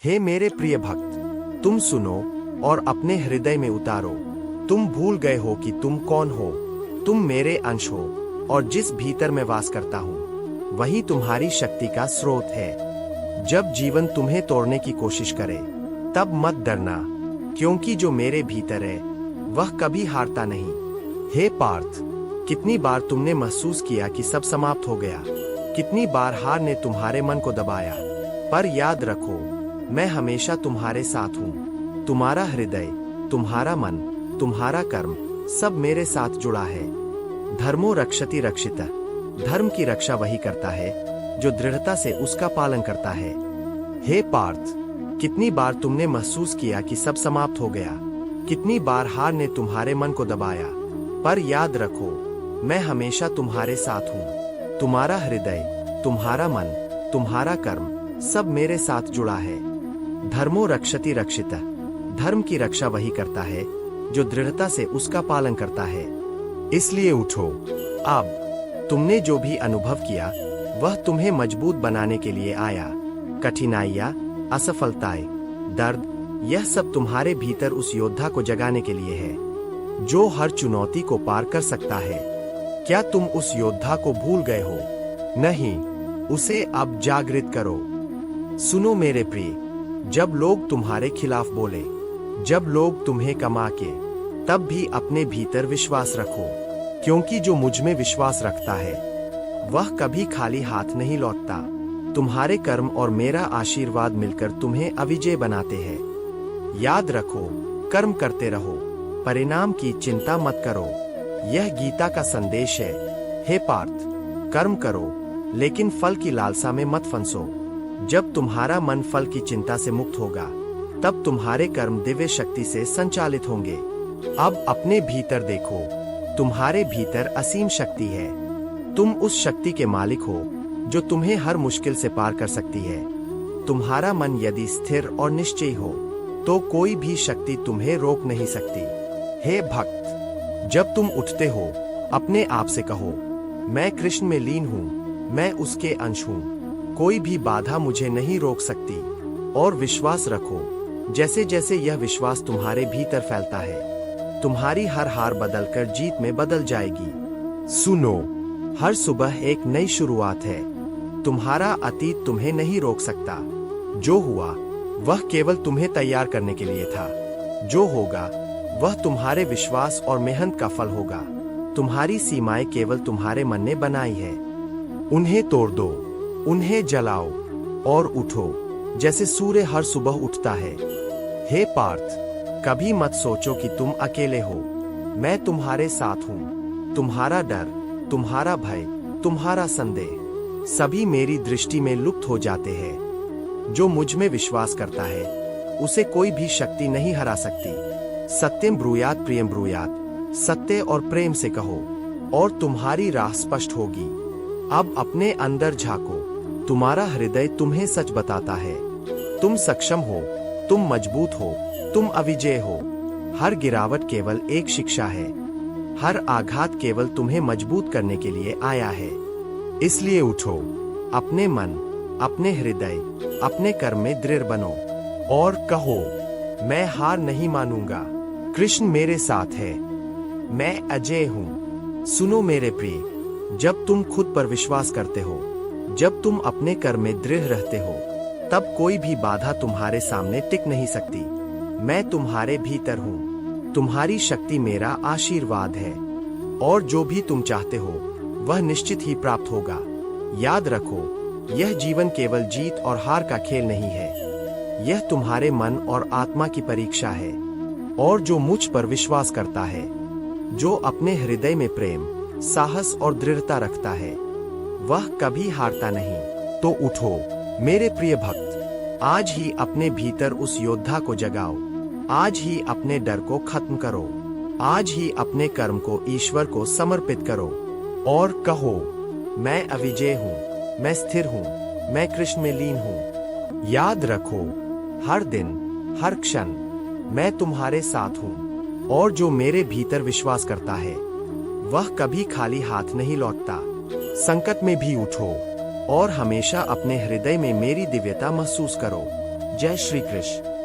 हे मेरे प्रिय भक्त, तुम सुनो और अपने हृदय में उतारो। तुम भूल गए हो कि तुम कौन हो। तुम मेरे अंश हो और जिस भीतर मैं वास करता हूँ वही तुम्हारी शक्ति का स्रोत है। जब जीवन तुम्हें तोड़ने की कोशिश करे तब मत डरना, क्योंकि जो मेरे भीतर है वह कभी हारता नहीं। हे पार्थ, कितनी बार तुमने महसूस किया कि सब समाप्त हो गया, कितनी बार हार ने तुम्हारे मन को दबाया, पर याद रखो मैं हमेशा तुम्हारे साथ हूँ। तुम्हारा हृदय, तुम्हारा मन, तुम्हारा कर्म सब मेरे साथ जुड़ा है। धर्मो रक्षति रक्षितः, धर्म की रक्षा वही करता है जो दृढ़ता से उसका पालन करता है। हे पार्थ, कितनी बार तुमने महसूस किया कि सब समाप्त हो गया, कितनी बार हार ने तुम्हारे मन को दबाया, पर याद रखो मैं हमेशा तुम्हारे साथ हूँ। तुम्हारा हृदय, तुम्हारा मन, तुम्हारा कर्म सब मेरे साथ जुड़ा है। धर्मो रक्षति रक्षितः, धर्म की रक्षा वही करता है जो दृढ़ता से उसका पालन करता है। इसलिए उठो। अब तुमने जो भी अनुभव किया वह तुम्हें मजबूत बनाने के लिए आया। कठिनाइयाँ, असफलताएं, दर्द, यह सब तुम्हारे भीतर उस योद्धा को जगाने के लिए है जो हर चुनौती को पार कर सकता है। क्या तुम उस योद्धा को भूल गए हो? नहीं, उसे अब जागृत करो। सुनो मेरे प्रिय, जब लोग तुम्हारे खिलाफ बोले, जब लोग तुम्हें कमा के, तब भी अपने भीतर विश्वास रखो, क्योंकि जो मुझ में विश्वास रखता है वह कभी खाली हाथ नहीं लौटता। तुम्हारे कर्म और मेरा आशीर्वाद मिलकर तुम्हें अविजय बनाते हैं। याद रखो, कर्म करते रहो, परिणाम की चिंता मत करो। यह गीता का संदेश है। हे पार्थ, कर्म करो लेकिन फल की लालसा में मत फंसो। जब तुम्हारा मन फल की चिंता से मुक्त होगा तब तुम्हारे कर्म दिव्य शक्ति से संचालित होंगे। अब अपने भीतर देखो, तुम्हारे भीतर असीम शक्ति है। तुम उस शक्ति के मालिक हो जो तुम्हें हर मुश्किल से पार कर सकती है। तुम्हारा मन यदि स्थिर और निश्चयी हो तो कोई भी शक्ति तुम्हें रोक नहीं सकती। हे भक्त, जब तुम उठते हो अपने आप से कहो, मैं कृष्ण में लीन हूँ, मैं उसके अंश हूँ, कोई भी बाधा मुझे नहीं रोक सकती। और विश्वास रखो, जैसे जैसे यह विश्वास तुम्हारे भीतर फैलता है तुम्हारी हर हार बदलकर जीत में बदल जाएगी। सुनो, हर सुबह एक नई शुरुआत है। तुम्हारा अतीत तुम्हें नहीं रोक सकता। जो हुआ वह केवल तुम्हें तैयार करने के लिए था। जो होगा वह तुम्हारे विश्वास और मेहनत का फल होगा। तुम्हारी सीमाएं केवल तुम्हारे मन ने बनाई है। उन्हें तोड़ दो, उन्हें जलाओ और उठो जैसे सूर्य हर सुबह उठता है। हे पार्थ, कभी मत सोचो कि तुम अकेले हो। मैं तुम्हारे साथ हूँ। तुम्हारा डर, तुम्हारा भय, तुम्हारा संदेह सभी मेरी दृष्टि में लुप्त हो जाते हैं। जो मुझ में विश्वास करता है उसे कोई भी शक्ति नहीं हरा सकती। सत्यम ब्रूयात प्रियम ब्रूयात, सत्य और प्रेम से कहो और तुम्हारी राह स्पष्ट होगी। अब अपने अंदर झांको, तुम्हारा हृदय तुम्हें सच बताता है। तुम सक्षम हो, तुम मजबूत हो, तुम अविजेय हो। हर गिरावट केवल एक शिक्षा है। हर आघात केवल तुम्हें मजबूत करने के लिए आया है। इसलिए उठो, अपने मन, अपने हृदय, अपने कर्म में दृढ़ बनो और कहो, मैं हार नहीं मानूंगा। कृष्ण मेरे साथ है, मैं अजय हूँ। सुनो मेरे प्रिय, जब तुम खुद पर विश्वास करते हो, जब तुम अपने कर्म में दृढ़ रहते हो, तब कोई भी बाधा तुम्हारे सामने टिक नहीं सकती। मैं तुम्हारे भीतर हूँ। तुम्हारी शक्ति मेरा आशीर्वाद है और जो भी तुम चाहते हो वह निश्चित ही प्राप्त होगा। याद रखो, यह जीवन केवल जीत और हार का खेल नहीं है। यह तुम्हारे मन और आत्मा की परीक्षा है। और जो मुझ पर विश्वास करता है, जो अपने हृदय में प्रेम, साहस और दृढ़ता रखता है, वह कभी हारता नहीं। तो उठो मेरे प्रिय भक्त, आज ही अपने भीतर उस योद्धा को जगाओ। आज ही अपने डर को खत्म करो। आज ही अपने कर्म को ईश्वर को समर्पित करो और कहो, मैं अविजेय हूँ, मैं स्थिर हूँ, मैं कृष्ण में लीन हूँ। याद रखो, हर दिन, हर क्षण मैं तुम्हारे साथ हूँ और जो मेरे भीतर विश्वास करता है वह कभी खाली हाथ नहीं लौटता। संकट में भी उठो और हमेशा अपने हृदय में मेरी दिव्यता महसूस करो। जय श्री कृष्ण।